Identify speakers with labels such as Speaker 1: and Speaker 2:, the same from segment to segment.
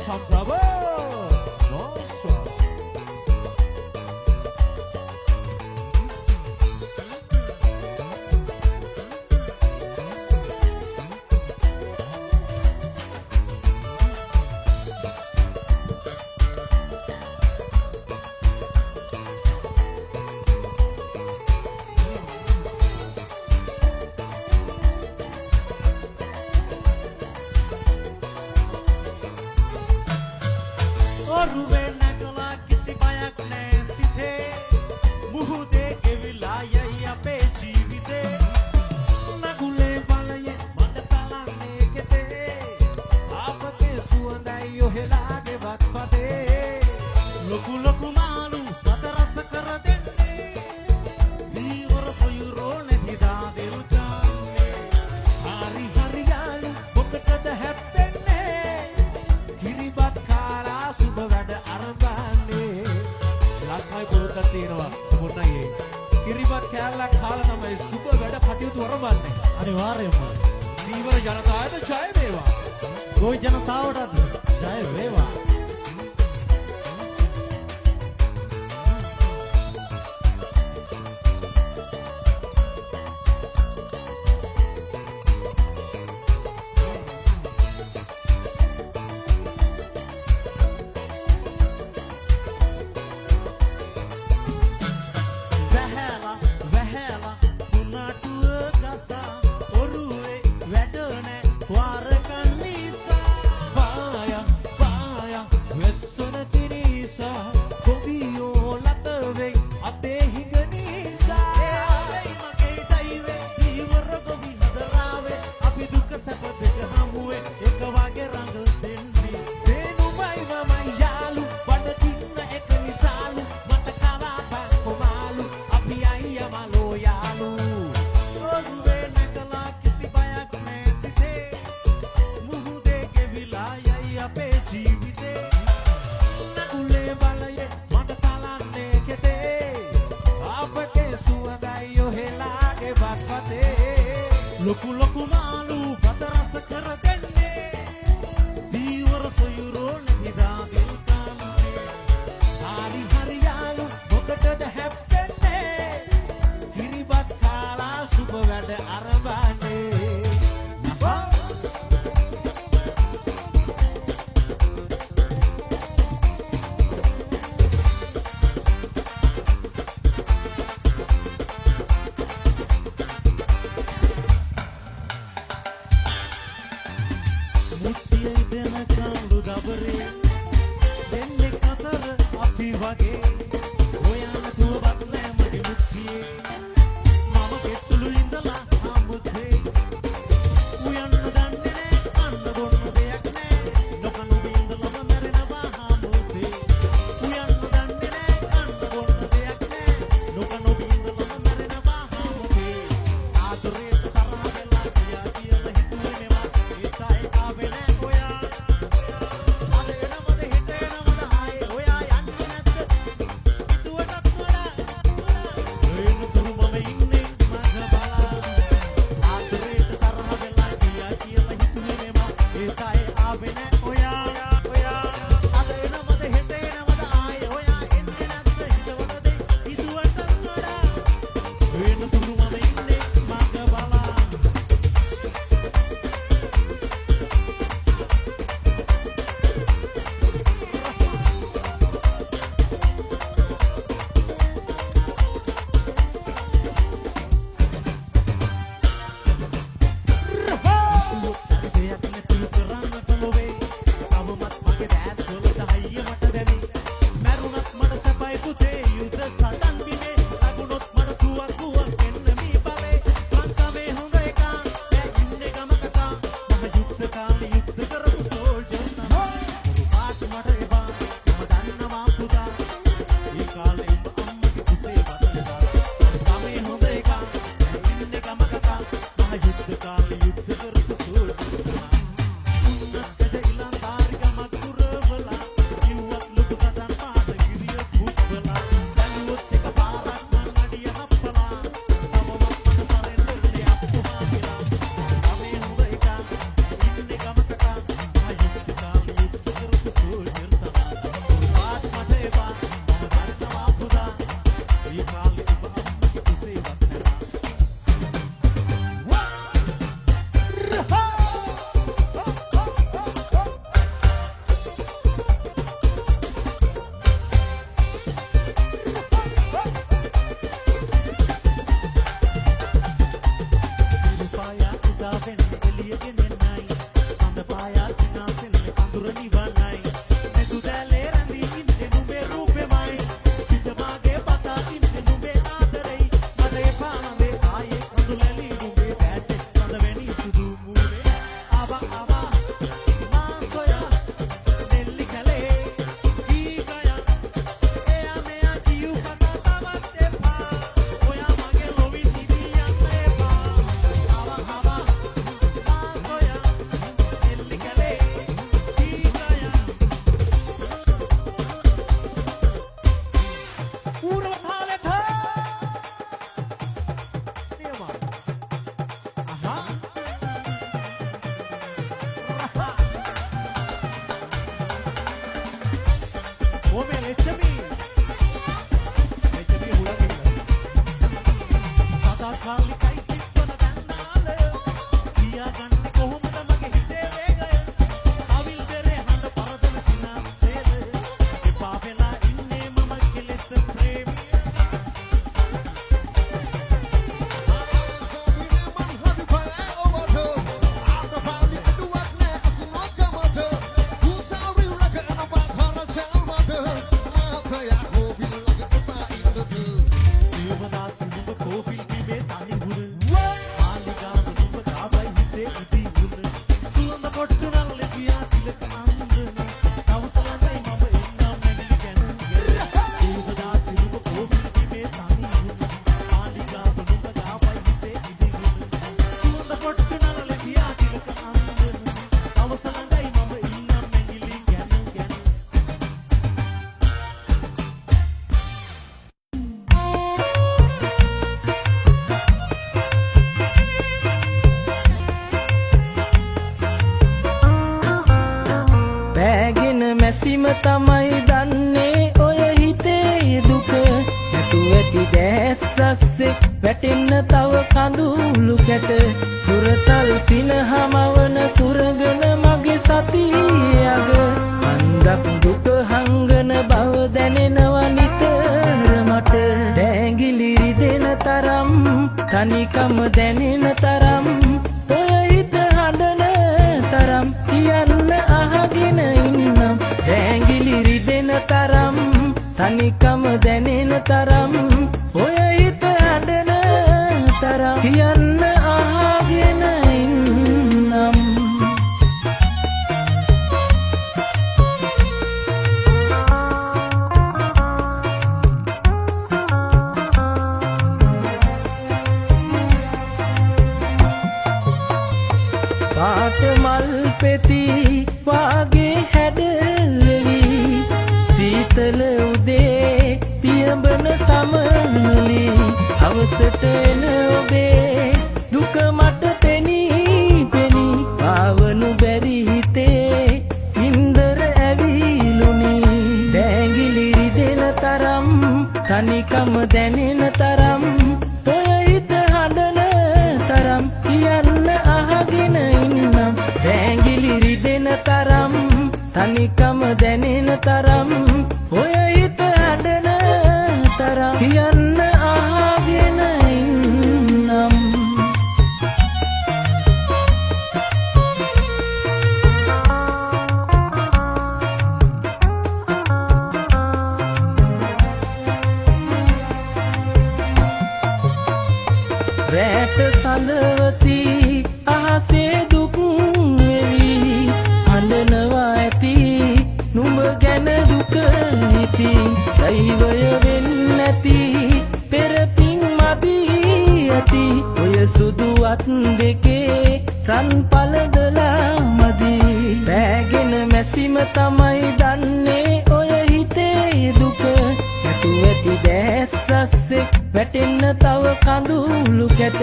Speaker 1: some trouble. No trouble.
Speaker 2: පෑගෙන මැසිම තමයි දන්නේ ඔය හිතේ දුක නැතු ඇති දැස්සස්සේ වැටෙන්න තව කඳුළු කැට සුරතල් සිනහමවන සුරගන මගේ සතියග අන්දක් දුක හංගන බව දැනෙනවා නිතර මට දැඟිලි රිදෙන තරම් තනිකම දැනෙන තරම් ඔය හිත හඬන තරම් කියන්න අහගෙන ඉන්නම් දැඟිලි රිදෙන තරම් තනිකම දැනෙන තරම් ඔය හිත හඬන තරම් කියන්න අහගෙන ඉන්නම් පාට මල් පෙති වාගේ හැඩවෙවි සීතල උදේ පියඹන සමනලි හවසට එන ඔබේ දුක මට පෙනී පෙනී පාවනු බැරි හිතේ ඉන්දර ඇවිලුනි දැඟිලි රිදෙන තරම් තනිකම දැනෙන තරම් ඔය හිත හඬන තරම් කියන්න අහගෙන ඉන්නම් දැඟිලි රිදෙන තරම් තනිකම දැනෙන තරම් ඔය හිත හඬන තරම් කියන්න අහගෙන ඉන්නම් රැට සඳවති අහසේ දුක් වෙවි හඬනවා ඇති නුඹ ගැන දුක හිති දෛවය වෙන්න ඇති පෙරපින් මදි ඇති ඔය සුදුවත් දෙකේ රන් පලදලා මදි පෑගෙන මැසිම තමයි දන්නේ ඔය හිතේ දුක නැතු ඇති දැස්සස්සේ වැටෙන්න තව කඳුළු කැට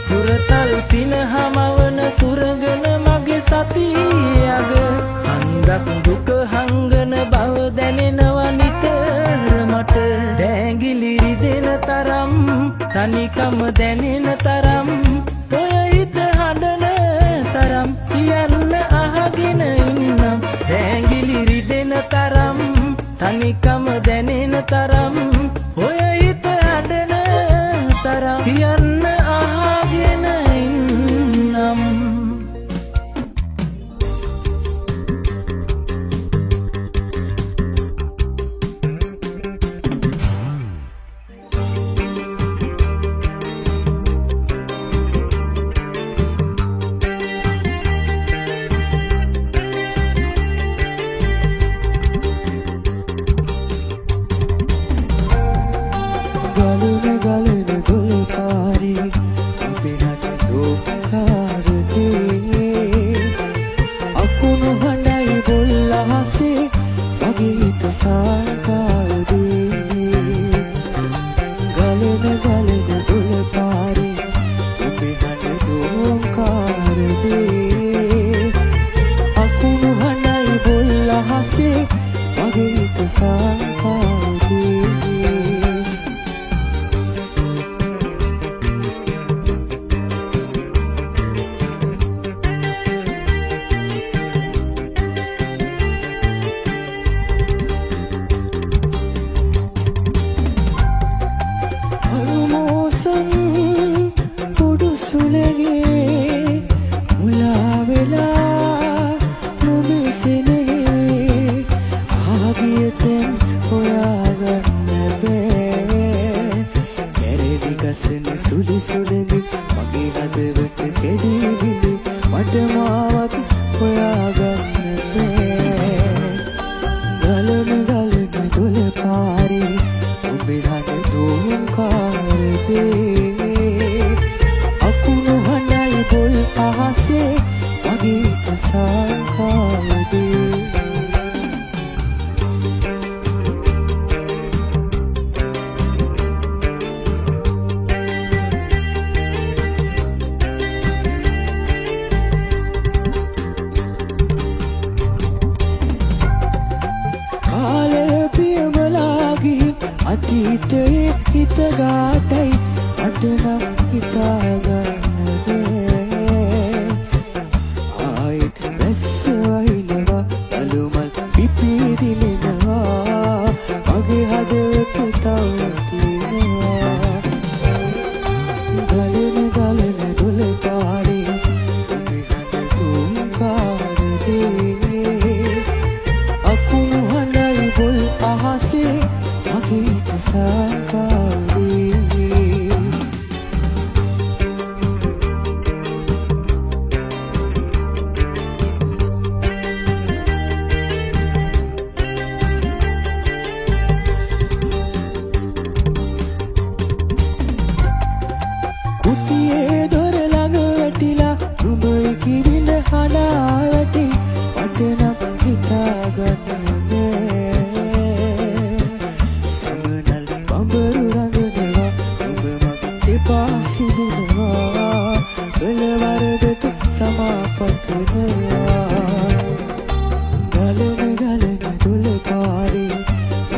Speaker 2: සුරතල් සිනහමවන සුරගන මගේ සතියග අන්දක් දුක හංගන බව දැනෙනවා නිතර මට දැඟිලි රිදෙන තරම් තනිකම දැනෙන තරම් ඔය හිත හඬන තරම් කියන්න අහගෙන ඉන්නම් දැඟිලි රිදෙන තරම් තනිකම දැනෙන තරම් ඔය හිත හඬන තරම් කියන්න අහගෙන ඉන්නම්
Speaker 3: Hoya අතීතයේ හිත ගාටයි මට නම් හිතාගන්න බෑ ආයෙත් රැස්ස වහිනවා අලුමල් පිපිදිලෙනවා මගේ හදවත තව තියෙනවා ගලන ගලන දොළ පාරේ ඔබේ හඬ තුන්කාර දේ අකුණු හඬයි බොල් අහසේ මගේ හිත සංකාරේ කුටියේ දොර ළඟ වැටිලා නුඹ කිරිඳ හඬා වැටි මට නම් හිතාගන්න බෑ සමනල් බඹරු රඟනවා නුඹ මගේ දෙපා සිදුනවා කළ වරදට සමාපත් වෙනවා ගලන ගලන දොළ පාරේ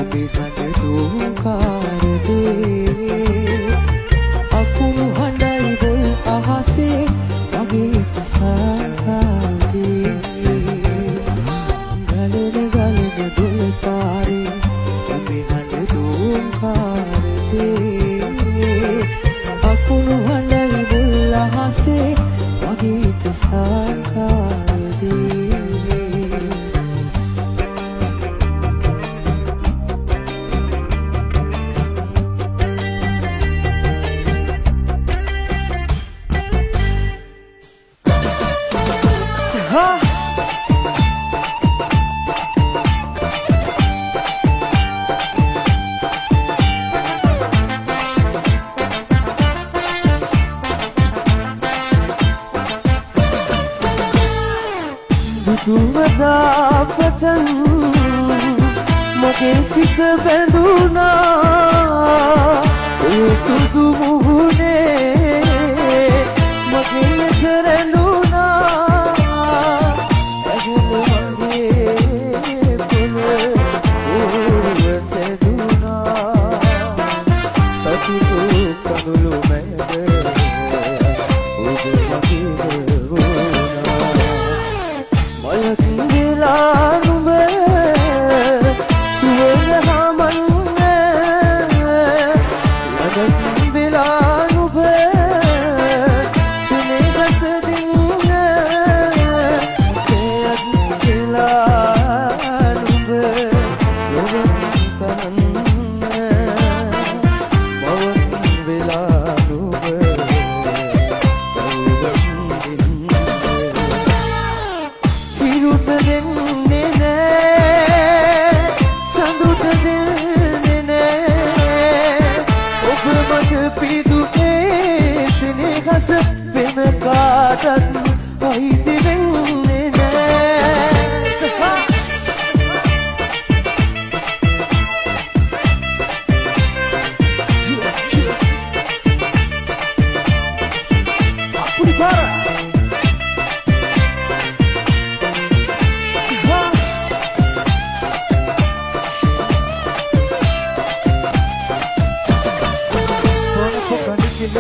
Speaker 3: ඔබේ හඬ දෝංකාර දේ අකුණු හඬයි බොල් අහසේ මගේ හිත සංකාරේ ගලන ගලන දොළ පාරේ ඔබේ හඬ දෝංකාර දේ අකුණු හඬයි බොල් අහසේ මගේ හිත සංකාරේ
Speaker 2: දුවදා පතන් මගේ සිත බැඳුනා ඒ සුදු මුහුණේ මගේ හිත රැඳුනා අගල මගේ පොළ ඕරුව සැදුනා සතුටු කඳුළු මැද ඔබ මගේ මලකිරලා නුඹ සුවඳ හමන්න ලදකින් වෙලා නුඹ සෙනෙහස දින්න කැයත් වෙලා නුඹ යොවුන් තනන්න මවන් වෙලා නුඹ සිරුට දෙන්නේ නෑ සඳුට දෙන්නේ නෑ ඔබ මට පිදුනේ සෙනෙහස වෙන කාටත් අයිති වෙන්නේ නෑ අපුඩි පාර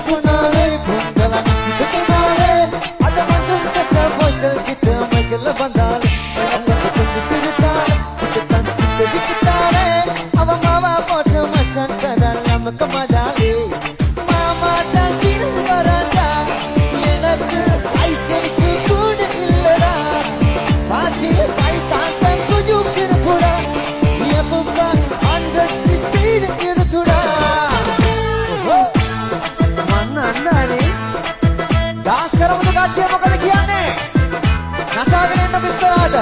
Speaker 3: Ponare, pondala kita kenare, ada macam seka bocor kita Michael Bandale, apa betul disirtale, sekitar situ dikitare, awam awam macam macam dalam kemadale, mama dan kiri baranda, yenak license kuda filera, pasti baik tantang tujuh kira pura, dia bukan under the speed kira tura. දාස් කරමුද කට්ටිය මොකද කියන්නේ නටාගෙන එන්න පිස්සලාට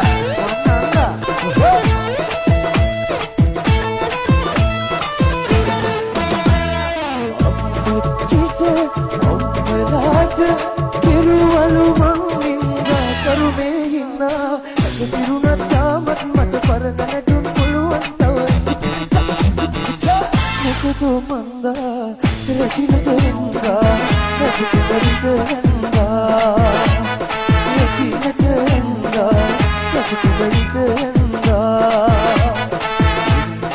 Speaker 3: කිරුවලු මං නින්දා කරුමේ හින්නා සිරුණත් තාමත් මට පරණ නැටුම් පුළුවන් තව මොකද මන්දා රැකිනට එන්දා රැකිනට එන්දා රැකිනට එන්දා රැකිනට එන්දා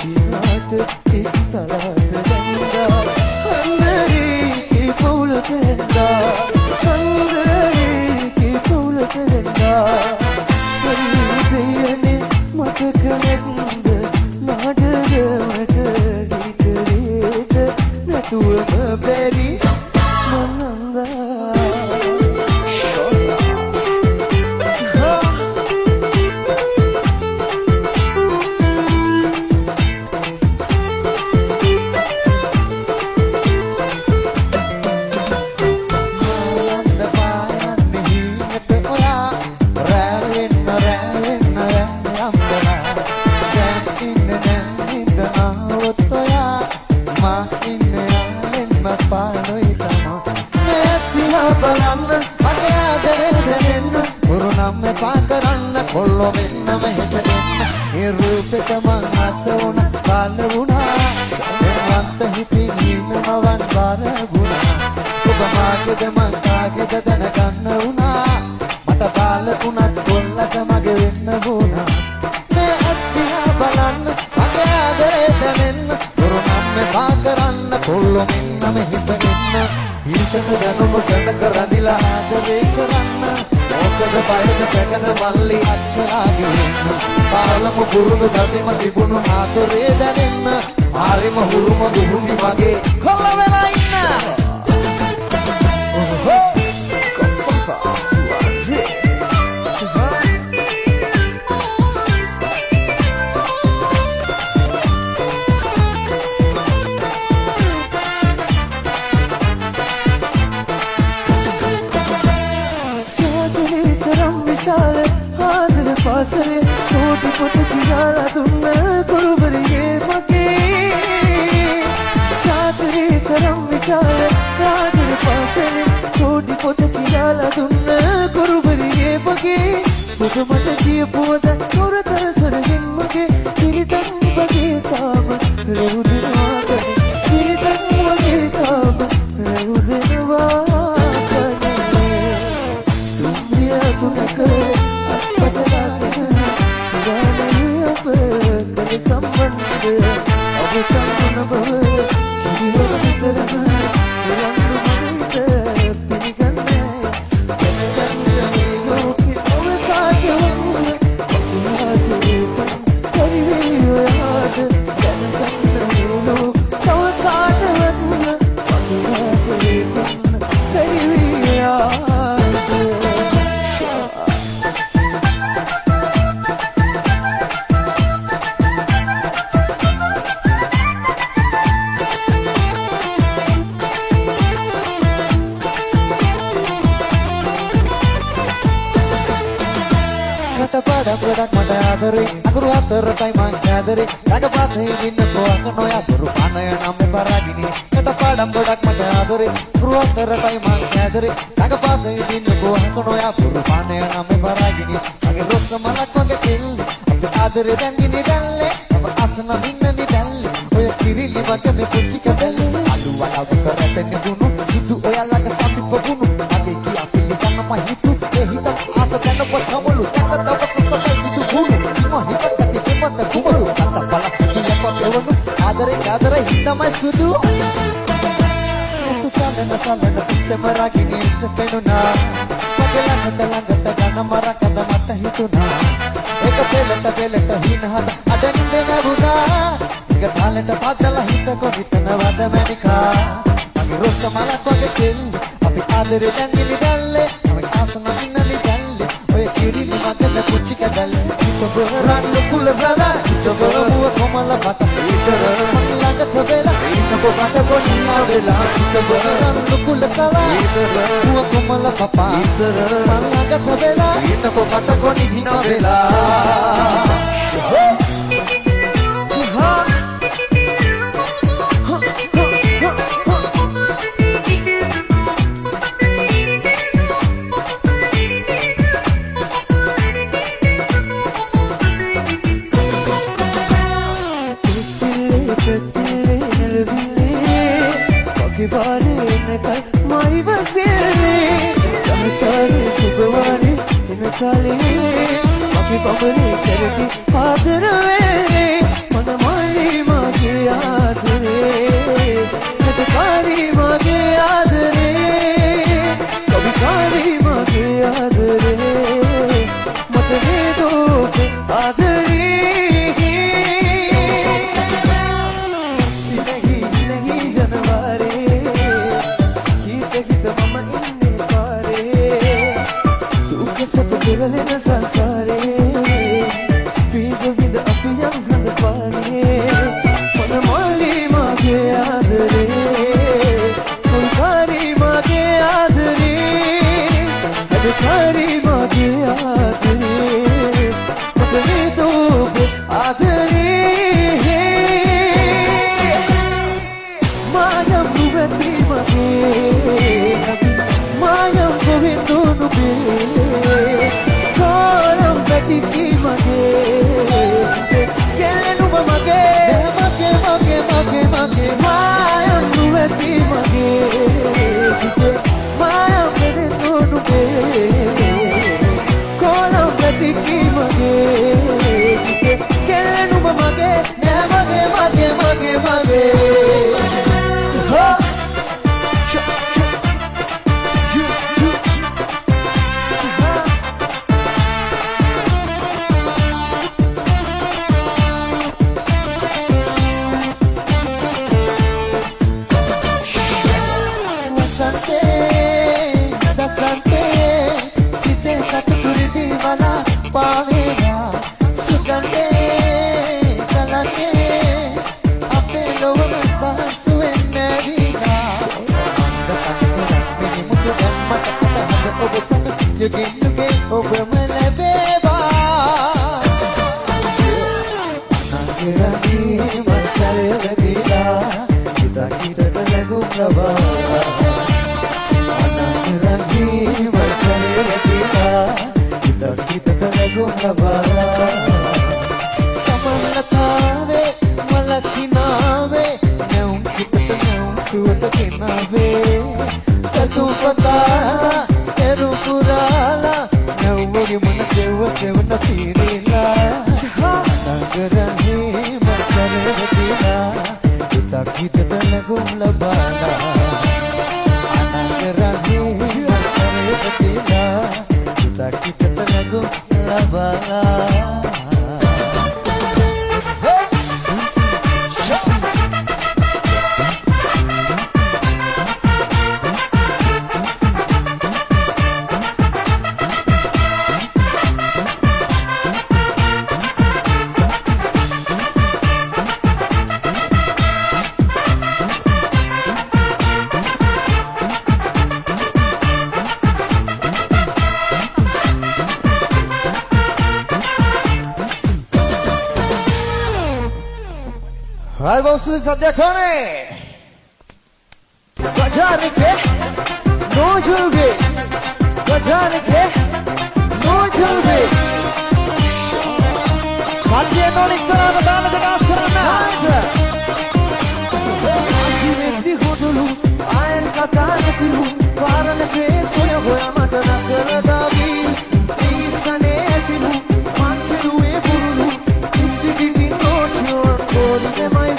Speaker 3: ඉන්දියාට තිත්තලාට
Speaker 2: කනෙක්ද නාඩගමට ගීතරේද නැතුවම බැරි මනන්දා
Speaker 3: කොල්ලෝ මෙන්න මෙහෙට දෙන්න ඒ රූපෙට මං ආස වුණා කාල වුණා එන්වන්ත හිතින් ඉන්නවන් බාර වුණා ඔබ මාගේද මං කාගේද දැනගන්න වුණා මට බාලකුණත් කොල්ලට මගේ වෙන්න වුණා මේ අත්තිහා බලන්න මගේ ආදරේ දැනෙන්න වරුණම් මෙපා කරන්න කොල්ලෝ මෙන්න මෙහෙට දෙන්න ඊටක දැනුම ගන්න කරදිලා ආදරේ කරන්න මොකද බයද සැකද මල්ලි අත්තරාගෙන පාලම පුරුදු ගතිම තිබුණු ආදරේ දැනෙන්න ආරිම හුරුම දුහුමි මගේ කොල්ල වෙලා ඉන්න පාසලේ කෝටි පොත කියලා දුන්න කුරුබරියේ මගේ සාතරේ තරම් විශාල රාජන පාසලේ කෝටි පොත කියලා දුන්න කුරුබරියේ මගේ මුදමට කියපුවද නොරතර සරහින් මගේ පිරිතන් වගේ තාම රැවුදෙනවා කනේ පිරිතන් වගේ තාම රැවුදෙනවා කනේ දුම්රිය සුනකරේ संबंध अब संबंध बव जीवन वितरण रंग मनित पिनिगन्ने जनगन्ने लोके तव कायम याद करिवे याद जनगन्ने लोक तव कायम करिवे याद Produk mata adere aguru atertai man adere laga pathe dinko akno ya guru panaya namme paragini kata padam produk mata adere aguru atertai man adere laga pathe dinko akno ya guru panaya namme paragini age rokka malak wage kel age adere dangini dalle aba asna minna ni dalle oy kirili wage me pucci kadalle adu wala ukarate ni bunu sidu oyala ka sapi pagunu age ki apilli kanna mahitu e hita asa tanna pothamulu tanna tawa adare hitamai sudu tu salana semaragini sepeduna magelangata langata gana marakada mata hituna eka pelata hina hada adande naguna eka thalata padala hitako hitana wada manika age rokka malak wage kel api adare dangili dalle ame asana minali dalle oy kirili magana pucci kadalle to rannu kulazala to muwa komala mata itara ළඟට වෙලා ඉන්නකො කටකො නිනා වෙලා ඉතබරන්න කුලසලා ඉතර මුව කොමල කපා ඉතර ළඟට වෙලා ඉන්නකො කටකො නිනා වෙලා mai vasile ramachari subwari inakale maki pamari karti adarave manamari mage adare natakari mage adare kabikari mage adare matne do adare ඔබ සතු යුගෙන් යුගෙ ඔබම ලැබේවා අනගරණී මසරේ වැදිලා හිතක් හිතට ලැබුම් ලබා අනගරණී මසරේ වැදිලා හිතක් හිතට ලැබුම් ලබා සමනතාවේ මලකිනාවේ නැවුම් සිතට නැවුම් සුවත කෙනාවේ කතුපතා එරු පුරාලා නැවුමගේ මන සෙව සෙවන පීරිලා නගරන්නේ මසරේ වැදිලා හිතක් හිතට ලැබුම් ලබාලා අනගරන්නේ මසරේ වැදිලා හිතක් හිතට ලැබුම් ලබාලා Hai vamos sadia khane Gajane ke no julbe Gajane ke no julbe Matye no nisara badala jagas karna Asi vetti hodulu ayan kata nakilu Varane pe soya hoya mata nakala davi Isane atilu mankilu e purulu Istigiti no chor kodi de mai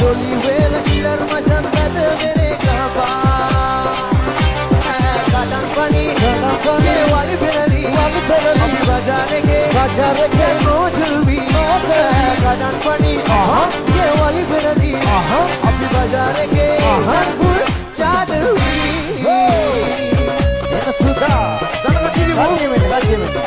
Speaker 3: Zoli vela kilar macam kata mereka kadang pani ke wali berali api bajar ke no julbi kadang pani ke wali berali api bajar ke chadri sudah dalam kiri